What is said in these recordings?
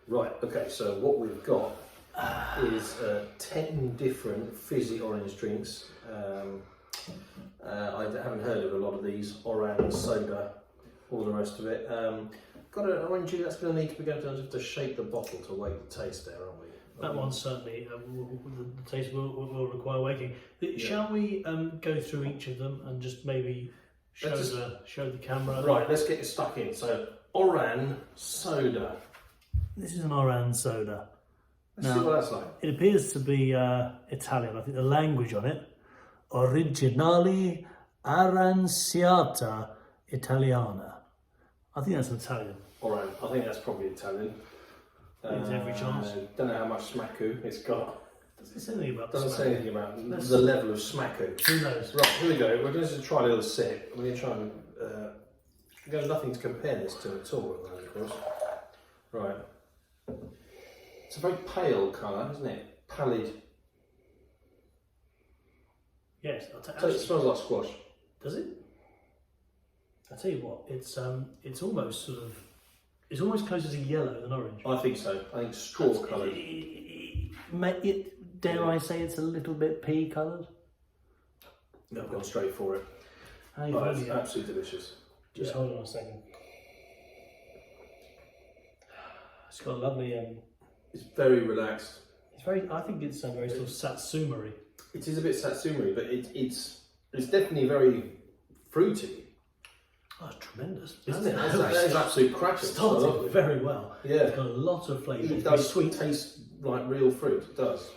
Right, okay, so what we've got is 10 different fizzy orange drinks. I haven't heard of a lot of these, orange, soda, all the rest of it. Got an orange that's going to need to be going to shape the bottle to wake the taste there, aren't we? That one certainly, the taste will require waking. Shall we go through each of them and just maybe show the camera? Right, let's get it stuck in. So, orange soda. This is an orange soda. Let's see what that's like. It appears to be Italian. I think the language on it, Originali Aranciata Italiana. I think that's Italian. Orange, I think that's probably Italian. There's every chance. Don't know how much smacku it's got. Doesn't say anything about Doesn't say anything about the level of smacku. Who knows? Right, here we go. We're going to try a little sip. We're going to try and... there's nothing to compare this to at all, of course. Right. It's a very pale colour, isn't it? Pallid. Yes. So it smells like squash. Does it? I tell you what, it's almost sort of, it's almost closer to yellow than orange. I think so. I think straw coloured. Dare I say it's a little bit pea coloured? No, I've gone straight for it. It's absolutely delicious. Just hold on a second. It's got a lovely. It's very relaxed. It's very. I think it's very sort of satsumery. It is a bit satsumery, but it's definitely very fruity. Oh, it's tremendous, isn't it? That is absolute cracking. Started very well. Yeah, it's got a lot of flavour. It does taste like real fruit. It does.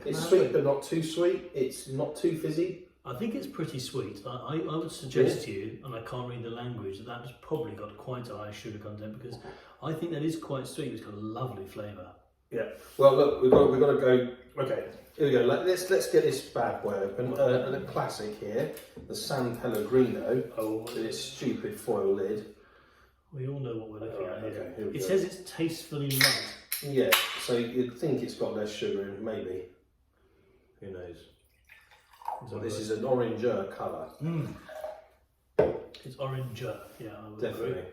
It's sweet, but not too sweet. It's not too fizzy. I think it's pretty sweet. I would suggest to you, and I can't read the language, that's probably got quite a high sugar content because I think that is quite sweet. It's got a lovely flavour. Yeah. Well, look, we've got to go. Okay, here we go. Let's get this bad boy open. A classic here, the San Pellegrino. With its stupid foil lid. We all know what we're looking at here. Okay, it says it's tastefully light. Yeah. So you'd think it's got less sugar in, maybe. Who knows? So this is an oranger colour. It's oranger, yeah, I would definitely. Agree.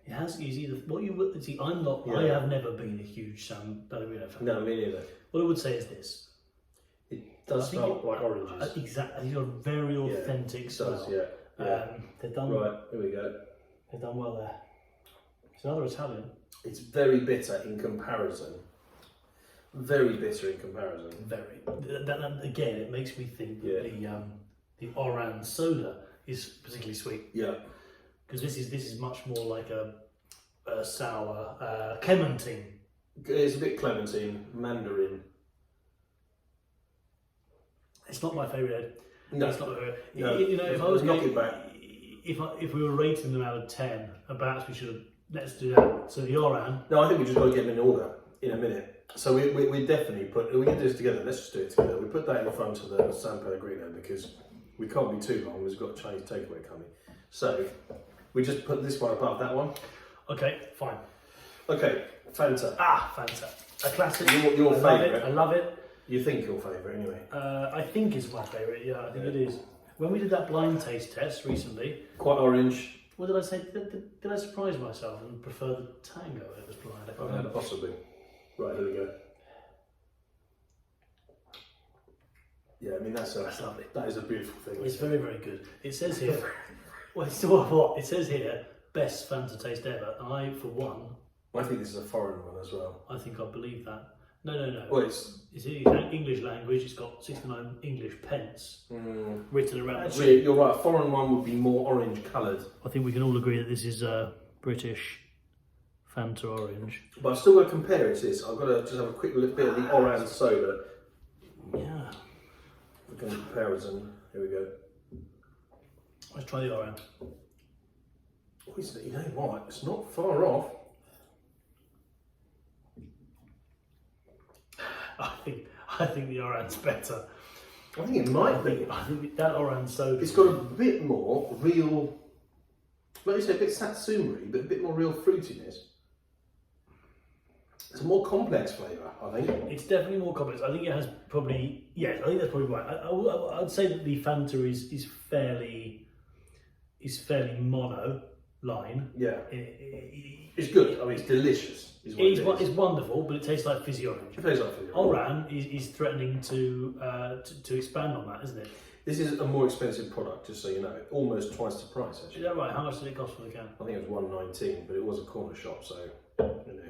It has easy. What you would see, I'm not. Yeah. I have never been a huge San Pellegrino fan. No, me neither. What I would say is this: it does smell like oranges. Exactly, it's got a very authentic smell. It does, yeah. They've done right. Here we go. They've done well there. It's another Italian. It's very bitter in comparison. Very bitter in comparison. Very. That again, it makes me think that the orange soda is particularly sweet. Yeah. Because this is much more like a sour clementine. It's a bit clementine, mandarin. It's not my favourite. No, it's not my favourite. No. You know, if I was going back, if we were rating them out of 10, perhaps we should have. Let's do that. So the orange. No, I think we just got to get them in order in a minute. So we definitely we can do this together. Let's just do it together. We put that in front of the San Pellegrino because we can't be too long. We've got a Chinese takeaway coming. So we just put this one above that one. Okay, fine. Okay, Fanta. Fanta. A classic. Your favourite. I love it. You think your favourite anyway? I think it's my favourite. Yeah, I think it is. When we did that blind taste test recently, quite orange. What did I say? Did I surprise myself and prefer the Tango when it was blind? Possibly. Right, here we go. Yeah, I mean that's lovely. That is a beautiful thing. It's very, very good. It says here. Well, it's what it says here. Best Fanta taste ever. I, for one. I think this is a foreign one as well. I think I believe that. No. Well, it's English language. It's got 69 English pence written around. Actually, you're right. A foreign one would be more orange coloured. I think we can all agree that this is British Fanta Orange. But I've still got to compare it to this. I've got to just have a quick bit of the orange soda. Yeah. For comparison. Here we go. Let's try the orange. You know what? It's not far off. I think the orange's better. I think it might be. I think that orange soda. It's got a bit more real, like you say, a bit satsumery, but a bit more real fruitiness. It's a more complex flavour, I think. It's definitely more complex. I think it has probably, yes, I think that's probably right. I'd say that the Fanta is fairly mono. line. Yeah. It's good. I mean, it's delicious. It's wonderful, but it tastes like Fizzy Orange. It tastes like Fizzy Orange. Oran is threatening to expand on that, isn't it? This is a more expensive product, just so you know. Almost twice the price, actually. Is that right? How much did it cost for the can? I think it was $1.19, but it was a corner shop, so you know.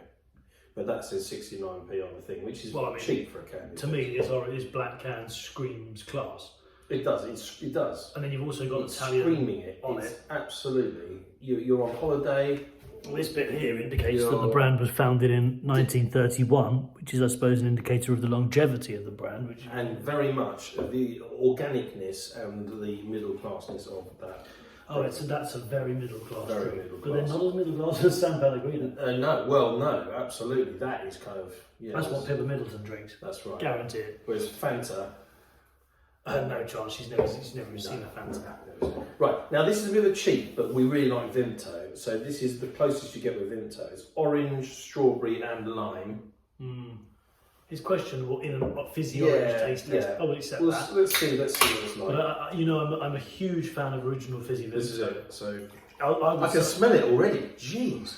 But that says 69p on the thing, which is cheap for a can. To me, this black can screams class. It does. It does. And then you've also got Italian screaming it on it. Absolutely. You're on holiday. Well, this bit here indicates that the brand was founded in 1931, which is, I suppose, an indicator of the longevity of the brand. And very much the organicness and the middle classness of that. Oh, so that's a very middle class drink. But they're not as middle class as San Pellegrino. No, absolutely. That is kind of... that's what Pippa Middleton drinks. That's right. Guaranteed. Whereas Fanta... no chance, she's never even seen a Fanta. Right, now this is a bit of a cheat, but we really like Vimto. So this is the closest you get with Vimto. It's orange, strawberry and lime. It's questionable in a Fizzy Orange taste test. I would accept that. Let's see what it's like. But I'm a huge fan of original Fizzy Vimto. This is it. So I can smell it already. Jeez.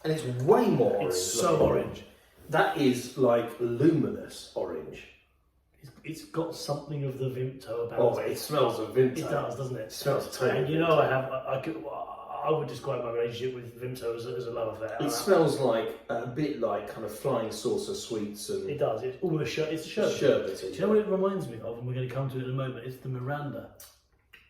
And it's way more orange. It's so orange. That is like luminous orange. It's got something of the Vimto about it. It smells of Vimto. It does, doesn't it? It smells totally. And I would describe my relationship with Vimto as a love affair. It smells like a bit like kind of flying saucer sweets and. It does. It's almost it's a sherbet. Sherbet. Do you know what it reminds me of? And we're going to come to it in a moment. It's the Miranda.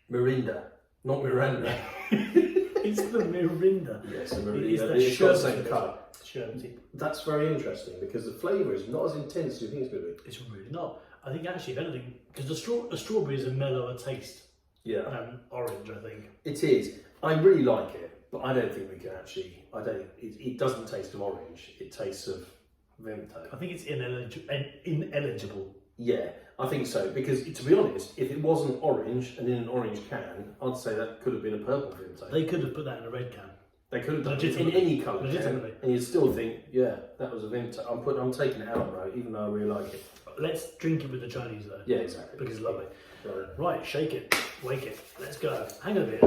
Mirinda, not Miranda. It's the Mirinda. Yes, the Mirinda. It's It's got the same colour. Sherbety. That's very interesting because the flavour is not as intense as you think it's going to be. It's really not. I think actually, if anything, because the strawberry is a mellower taste than orange, I think. It is. I really like it, but I don't think we can actually. It doesn't taste of orange. It tastes of Vimto. I think it's ineligible. Yeah, I think so. Because to be honest, if it wasn't orange and in an orange can, I'd say that could have been a purple Vimto. They could have put that in a red can. They could have done it in any colour Legitimately. can, and you'd still think, yeah, that was a Vimto. I'm taking it out now, even though I really like it. Let's drink it with the Chinese though. Yeah, exactly. Because it's lovely. Right. Right, shake it, wake it. Let's go. Hang on a bit.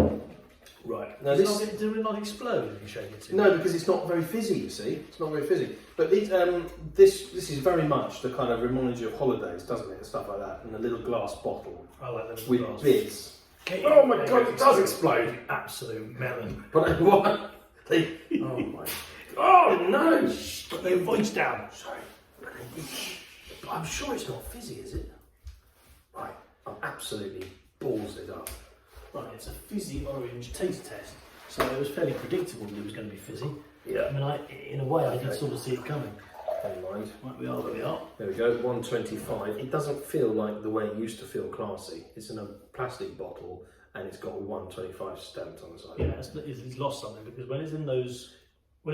Right. Now Does it not explode if you shake it too much? No, because it's not very fizzy, you see. It's not very fizzy. But this is very much the kind of reminds you of holidays, doesn't it? And stuff like that. And a little glass bottle. I like that with glass. Bits. Oh my god, it does explode. Absolute melon. But what? Oh my. Oh no! Put your voice down. Sorry. I'm sure it's not fizzy, is it? Right. I'm absolutely balls it up. Right, it's a Fizzy Orange taste test. So it was fairly predictable that it was going to be fizzy. Yeah. I mean, in a way, I did sort of see it coming. Never mind. Right, we are where we are. There we go, 125. It doesn't feel like the way it used to feel classy. It's in a plastic bottle and it's got a 125 stamped on the side. Yeah, it's lost something because when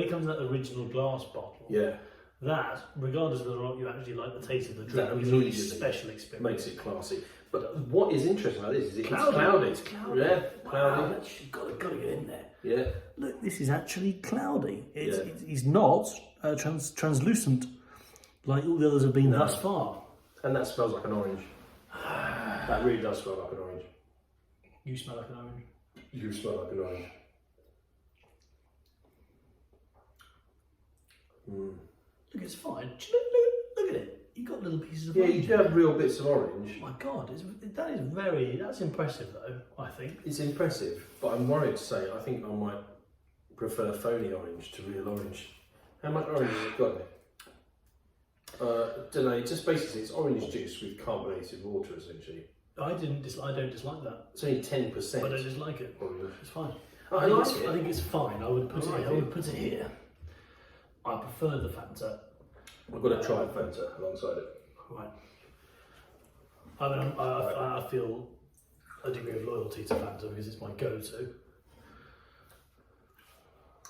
it comes in that original glass bottle, that, regardless of whether or not you actually like the taste of the drink, it's a really special experience. Makes it classy. But what is interesting about this is it's cloudy. It's cloudy. Yeah, cloudy. Wow, you've got to get in there. Yeah. Look, this is actually cloudy. It's not translucent like all the others have been thus far. And that smells like an orange. That really does smell like an orange. You smell like an orange. You smell like an orange. Look, it's fine. Look at it. You've got little pieces of orange. orange. You do have real bits of orange. Oh my God, that's impressive though, I think. It's impressive, but I'm worried to say I think I might prefer phony orange to real orange. How much orange has it got in it? Don't know, just basically it's orange juice with carbonated water essentially. I don't dislike that. It's only 10%. I don't dislike it. Orange. It's fine. I like it. I think it's fine. I would put it here. I prefer the Fanta. I've got to try Fanta alongside it. Right. I mean, I feel a degree of loyalty to Fanta because it's my go-to.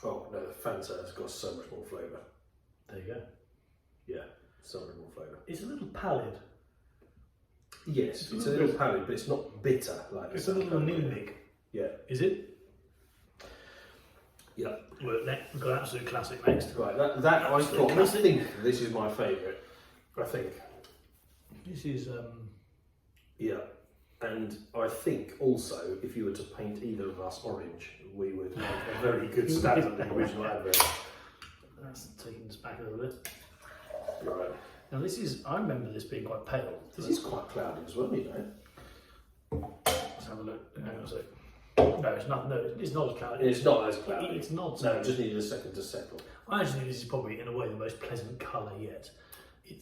Oh no, Fanta has got so much more flavour. There you go. Yeah, so much more flavour. It's a little pallid. Yes, it's a little pallid, but it's not bitter like it's a little anemic. Yeah. Is it? Yeah. We've got an absolute classic next. Right, I think this is my favourite. I think. This is yeah. And I think also, if you were to paint either of us orange, we would make a very good stand at the original advert. That's taking us back a little bit. Right. Now this is, I remember this being quite pale. This is quite cloudy as well, you know. Let's have a look. Hang on a sec. No, it's not. No, it's not as cloudy. It's not as cloudy. It's not. No, it just needed a second to settle. I actually think this is probably, in a way, the most pleasant colour yet.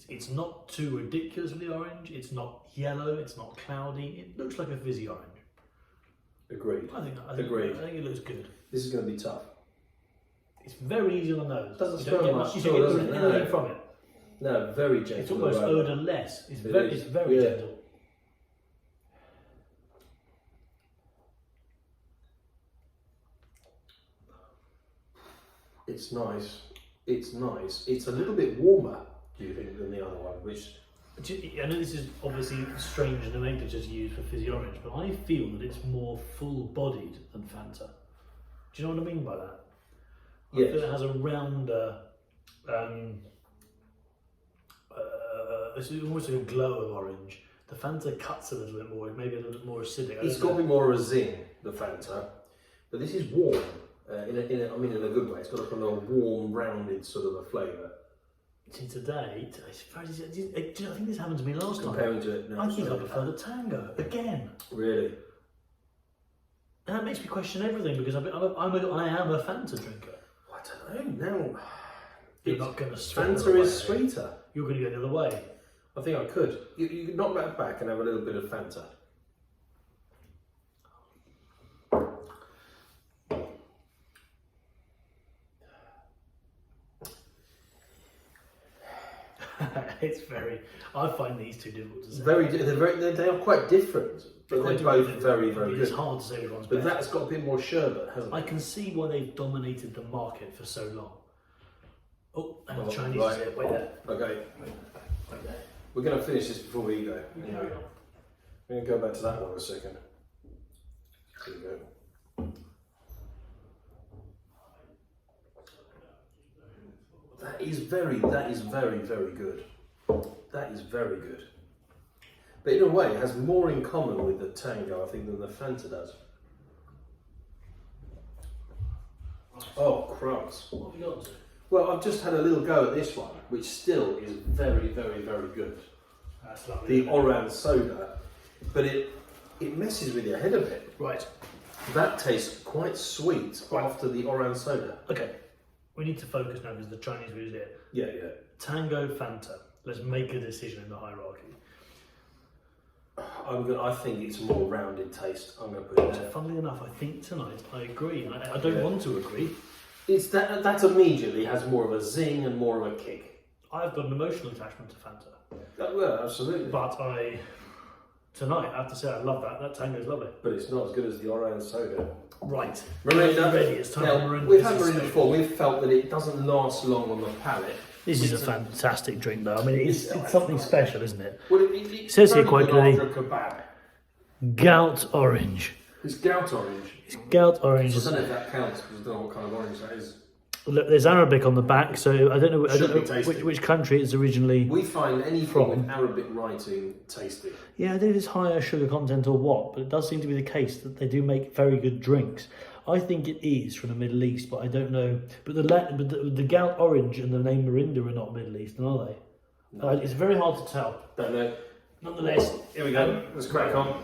It's not too ridiculously orange. It's not yellow. It's not cloudy. It looks like a fizzy orange. Agreed. Agreed. I think it looks good. This is going to be tough. It's very easy on the nose. Doesn't You don't smell get much you at all, don't does get it? anything No. from it. No, very gentle. It's almost aroma. odourless. It's It very, is. it's very Yeah. gentle. It's nice. It's nice. It's a little bit warmer, do you think, than the other one? Which I know this is obviously strange nomenclature to use for fizzy orange, but I feel that it's more full-bodied than Fanta. Do you know what I mean by that? I Yes. feel it has a rounder, it's almost like a glow of orange. The Fanta cuts a little bit more, maybe a little bit more acidic. it's got a bit more of a zing, the Fanta, but this is warm. In a good way. It's got a kind of warm, rounded sort of a flavour. See, today, it's very, do you know, I think this happened to me last time. Comparing to it, no, I think I sorry. prefer the Tango again. Really? And that makes me question everything because I am a Fanta drinker. I don't know. Now, You're not going to swallow Fanta away, is are you? sweeter. You're going to go the other way. I think I could. You could knock that back and have a little bit of Fanta. It's very. I find these two difficult to say. They are quite different, but they're both very, very It's good. hard to say which one's But better. that's got a bit more sherbet, hasn't it? I can see why they've dominated the market for so long. Oh, and the Chinese right. is here. Wait there. Okay, Wait there. we're going to finish this before we go. Anyway, we're going to go back to that one a second. There you go. That is very, very good. That is very good. But in a way, it has more in common with the Tango, I think, than the Fanta does. Oh, crumbs. What have you got to? Well, I've just had a little go at this one, which still is very, very good. That's lovely. The orange soda, but it messes with your head a bit. Right. That tastes quite sweet after the orange soda. Okay. We need to focus now because the Chinese was it. Yeah. Tango, Fanta. Let's make a decision in the hierarchy. I think it's a more rounded taste. I'm going to put it there. Funnily enough, I think tonight I agree, and I don't want to agree. It's that immediately has more of a zing and more of a kick. I've got an emotional attachment to Fanta, Well, absolutely. but tonight I have to say I love that. That Tango is lovely. But it's not as good as the orange soda. Right. Mirinda. Ready? It's time Now, for Mirinda. we've had Mirinda before. We've felt that it doesn't last long on the palate. This is a fantastic drink, though. I mean, it's something special, isn't it? Well, it says here very quite good clearly- after a kebab. Gout orange. It's gout orange. It's gout orange. I don't know if that counts because I don't know what kind of orange that is. Look, there's Arabic on the back, so I don't know Should be tasty. which country it's originally. We find anything with Arabic writing tasty. Yeah, I don't know if it's higher sugar content or what, but it does seem to be the case that they do make very good drinks. I think it is from the Middle East, but I don't know. But the gout orange and the name Mirinda are not Middle Eastern, are they? No. It's very hard to tell. Don't know. Nonetheless, Here we go. Let's crack on.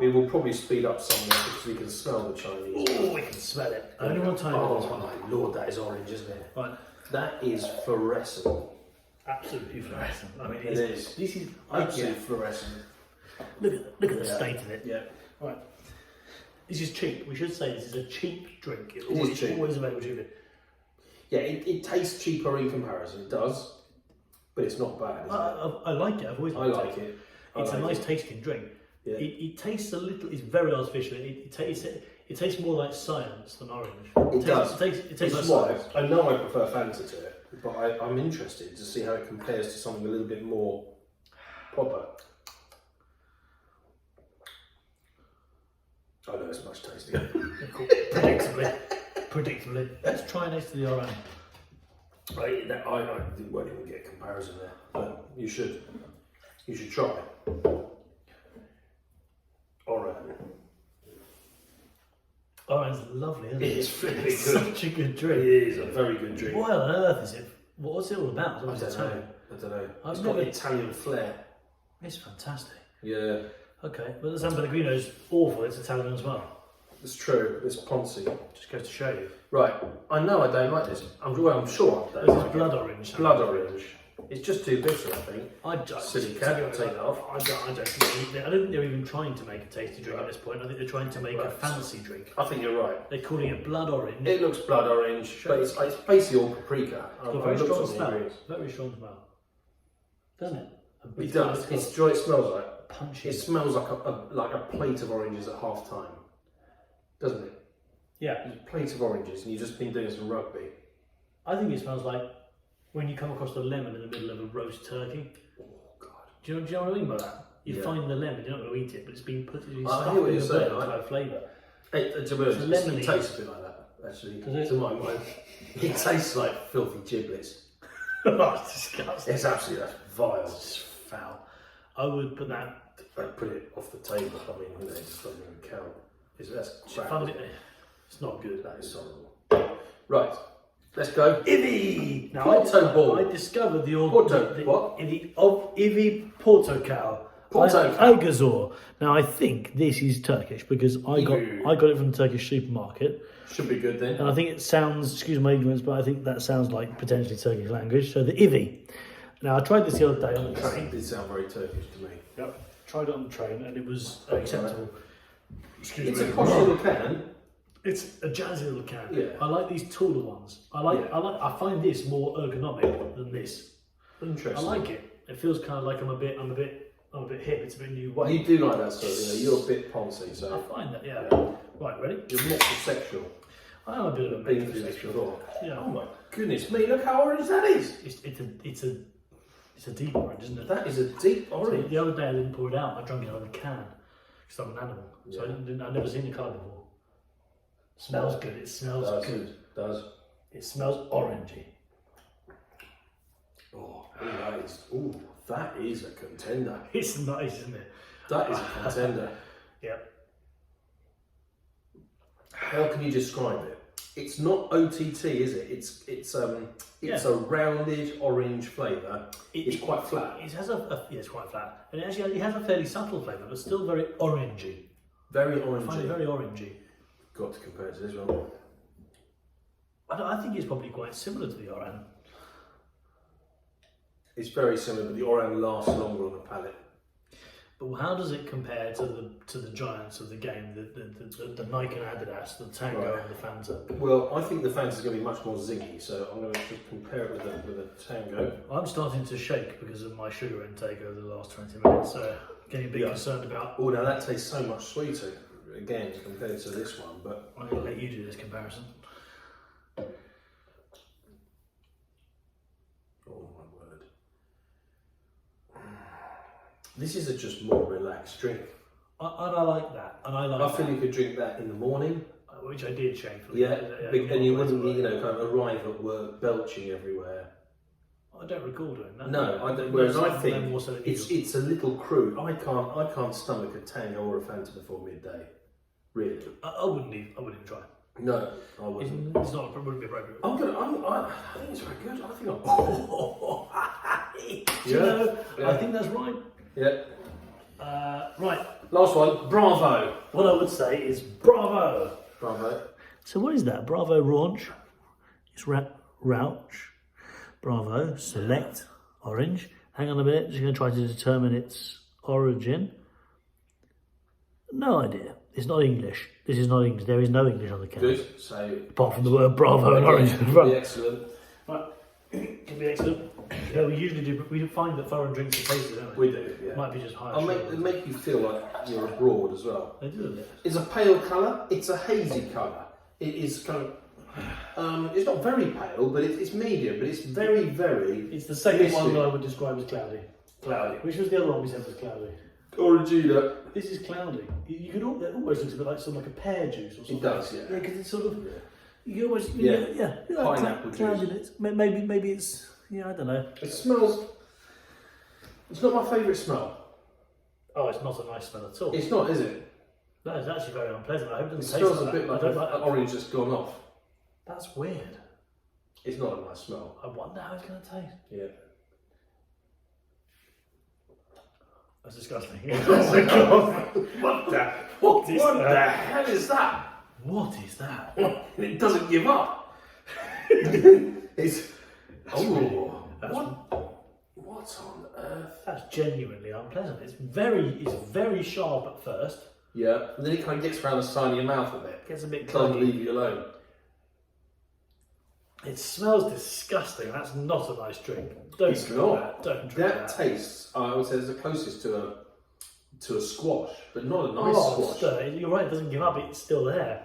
We will probably speed up somewhat because we can smell the Chinese. oh, we can smell it. I only want time for this one. Oh my lord, that is orange, isn't it? Right, That is fluorescent. absolutely fluorescent. I mean, It is. This is Absolutely fluorescent. look at the state of it. Yeah. Right. This is cheap. We should say this is a cheap drink. It's It is cheap. always available cheaply. Yeah, it tastes cheaper in comparison. It does, but it's not bad. Is it? I like it. I've always I liked like it. it. It's I a like nice it. tasting drink. Yeah. It tastes a little. It's very artificial. It tastes more like science than orange. It does. It tastes like It's why science. I know I prefer Fanta to it, but I'm interested to see how it compares to something a little bit more proper. I know it's much tastier. Predictably. Let's try next to the orange. Right, I won't even get a comparison there, but you should try. Orange. Orange is lovely, isn't it? It's really It's good. such a good drink. It is a very good drink. What on earth is it? What's it all about? I don't know. I've It's never- got Italian flair. It's fantastic. Yeah, Okay, but the San Pellegrino's awful. It's Italian as well. it's true. It's Ponzi. Just goes to show you. Right, I know I don't like this. I'm sure I This don't is like blood it. orange. Blood orange. It's just too bitter, I think. I don't. Silly cat, take that off. I don't think they're even trying to make a tasty drink at this point. I think they're trying to make a Right. fancy drink. I think you're right. They're calling it blood orange. It looks blood orange, but it's basically all paprika. It's got a very strong smell. Very strong smell. Doesn't it? It does. It's what it smells like. punchy. It smells like a plate of oranges at half time, doesn't it? Yeah, A plate of oranges, and you've just been doing some rugby. I think it smells like when you come across the lemon in the middle of a roast turkey. Oh God! Do you know what I mean by that? You Yeah. find the lemon, you're not going to eat it, but it's been put in I stuff hear what in you're the saying, bread to right? have flavour. To be honest, lemony. it tastes a bit like that. Actually, Does it? to my mind, it tastes like filthy giblets. Oh, it's disgusting. It's absolutely vile. It's foul. I would put that. I put it off the table. I mean, it just doesn't even count. That's crap. Fun, it's not good. That is horrible. Right, let's go. Ivy. Now Porto ball. I discovered the Porto, what? of Ivy Portocal. Porto. Aygazor. Now I think this is Turkish because I got Ew. it from the Turkish supermarket, Should be good then. and I think it sounds. Excuse my ignorance, but I think that sounds like potentially Turkish language. So the Ivy. Now I tried this the other day on the train. It did sound very Turkish to me. Yep. Tried it on the train and it was acceptable. Excuse It's me. a posh little can. It's a jazzy little can. Yeah. I like these taller ones. I find this more ergonomic than this. Interesting. I like it. It feels kind of like I'm a bit hip. It's a bit new Well, way. you do like that sort of thing. You're a bit poncy, I so find that, yeah. Yeah. Right, ready? you're metrosexual. I am a bit of a Been through this metrosexual. before. Yeah. Oh my goodness me! Look how orange that is. It's a deep orange, isn't it? That is a deep So orange. the other day I didn't pour it out. I drank it out of a can because I'm an animal. So Yeah. I've never seen the colour before. Smells good. It smells good. Does. It smells orangey. Oh, that is a contender. It's nice, isn't it? That is a contender. Yep. How can you describe it? It's not OTT, is it? It's a rounded orange flavour. It's quite flat. It has it's quite flat, and it has a fairly subtle flavour, but still very orangey. Very I find it orangey. very orangey. Got to compare it to this one. I think it's probably quite similar to the Oran. It's very similar, but the Oran lasts longer on the palate. But how does it compare to the giants of the game, the Nike and Adidas, the Tango Right. and the Fanta? Well, I think the Fanta's going to be much more zingy, so I'm going to just compare it with a Tango. I'm starting to shake because of my sugar intake over the last 20 minutes, so getting a bit Yeah. concerned about. Oh, now that tastes so much sweeter, again, compared to this one, but I'm going to let you do this comparison. oh my word. This is a just more relaxed drink. And I like that, and I like I feel that, you could drink that in the morning, which I did shamefully. yeah, and you wouldn't, kind of arrive at work belching everywhere. I don't recall doing that. No, I don't. Whereas I think more so than it's you. it's a little crude. I can't stomach a Tango or a Fanta before midday. Really? I wouldn't even try. No, I wouldn't. It's not. It wouldn't be appropriate. I think it's very good. I think Do you know, Yeah. I think that's right. Yeah. Right. Last one. Bravo. What I would say is bravo. Bravo. So what is that? Bravo Raunch. It's Rouch. Bravo. Select. Orange. Hang on a minute. Just going to try to determine its origin. No idea. It's not English. This is not English. There is no English on the can. Good. So. Apart from the word bravo and orange. Be excellent. Right. Can be excellent. Yeah, we usually do. We find that foreign drinks are tasty, don't we? We do. Yeah. Might be just higher. I'll sugar. make you feel like you're abroad as well. They do a bit. It's a pale colour. It's a hazy colour. It is kind of. It's not very pale, but it's medium. But it's very, very It's the second one misty. that I would describe as cloudy. Cloudy. Which was the other one we said was cloudy? Orangina. This is cloudy. You could it almost looks a bit like sort of like a pear juice or something. It does, yeah. Yeah, because it's sort of. You can almost Yeah. cloud Pineapple juice. in it. Maybe it's I don't know. It smells. It's not my favourite smell. Oh, it's not a nice smell at all. It's not, is it? That is actually very unpleasant. I hope it It doesn't taste smells a like bit that. like I don't an like orange that's gone off. That's weird. It's not a nice smell. I wonder how it's going to taste. Yeah. That's disgusting. Oh my god! What the? What is What the that? hell is that? What is that? It doesn't give up. It's. Oh. What on earth? That's genuinely unpleasant. It's very sharp at first. Yeah, and then it kind of gets around the side of your mouth a bit. Gets a bit It can't clunky. leave you alone. It smells disgusting. That's not a nice drink. Don't It's drink not. that. Don't drink That that. tastes, I would say, is the closest to a squash, but not a nice Oh, squash. you're right. It doesn't give up. It's still there.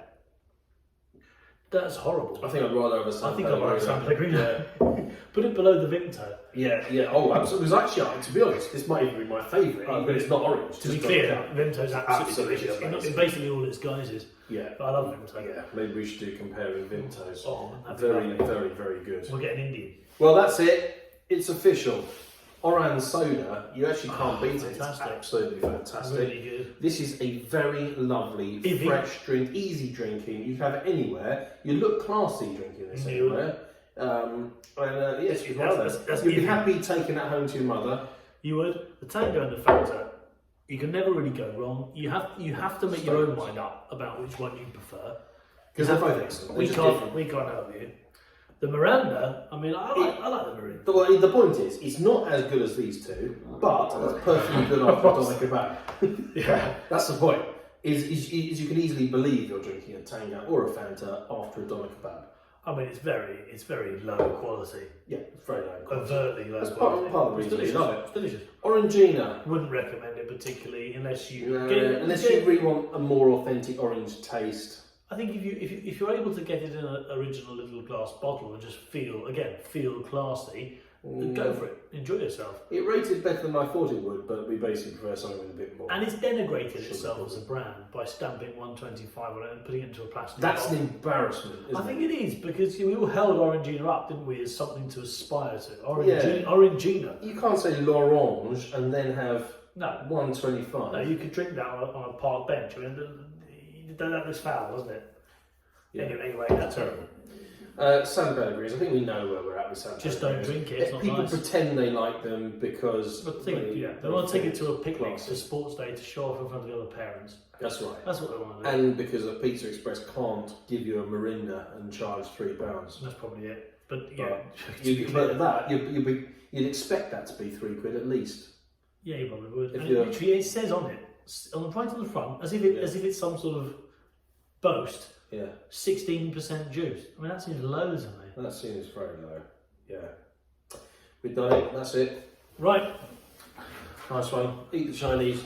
That's horrible. I think I'd rather have a San I think I like San Pellegrino. Yeah. Put it below the Vimto. Yeah. Oh, absolutely. It was actually, to be honest, this might even be my favourite, but it's not orange. To be just clear, not- Vimto's absolutely Absolutely delicious. amazing. In basically all its guises. Yeah. But I love Vimto. Yeah, maybe we should do comparing Vimtos. Oh, that'd be Very, lovely. very, very good. We'll get an Indian. Well, that's it. It's official. Orange soda, you actually can't beat it. It's fantastic. absolutely fantastic. Really good. This is a very lovely, Easy. fresh drink, easy drinking. You can have it anywhere. You look classy drinking this You do. anywhere. Yes, you'd That's You'd be easy. happy taking that home to your mother. You would. The Tango and the Fanta, you can never really go wrong. You have to make your own mind up about which one you prefer. Because they're both excellent. We They're just different. can't help you. The Miranda, I mean, I like the Miranda. Well, the point is, it's not as good as these two, but it's perfectly good after a doner kebab. Yeah. That's the point. Is you can easily believe you're drinking a Tango or a Fanta after a doner kebab. I mean, it's very low quality. Yeah, it's very low quality. Overtly low That's quality. part of the It's reason we delicious. love it. It's delicious. Orangina. Wouldn't recommend it particularly unless you No, get it. unless you really want a more authentic orange taste. I think if you're able to get it in an original little glass bottle and just feel classy, then go for it. Enjoy yourself. It rated better than I thought it would, but we basically prefer something with a bit more. And it's denigrated Sugar itself content. as a brand by stamping 125 on it and putting it into a plastic That's bottle. an embarrassment, isn't I think it is, because we all held Orangina up, didn't we, as something to aspire to. Yeah. Orangina. You can't say l'orange and then have No. 125. No, you could drink that on a park bench. I mean, that looks foul, doesn't it? Yeah. Anyway, that's Terrible. San Pellegrins, I think we know where we're at with San Just don't Pellegrins. drink it, it's not People nice. pretend they like them because But they want to take it to a picnic, to sports day, to show off in front of the other parents. That's right. That's what they want to do. And because a Pizza Express can't give you a Mirinda and charge £3. That's probably it. But yeah, But you'd expect that to be £3 at least. yeah, you probably would. If And you're- literally, it says on it, right on the front, as if it's some sort of boast. Yeah, 16% juice. I mean, that seems low to me. that seems very low. Yeah. We've done it, that's it. Right. Nice one. Eat the Chinese.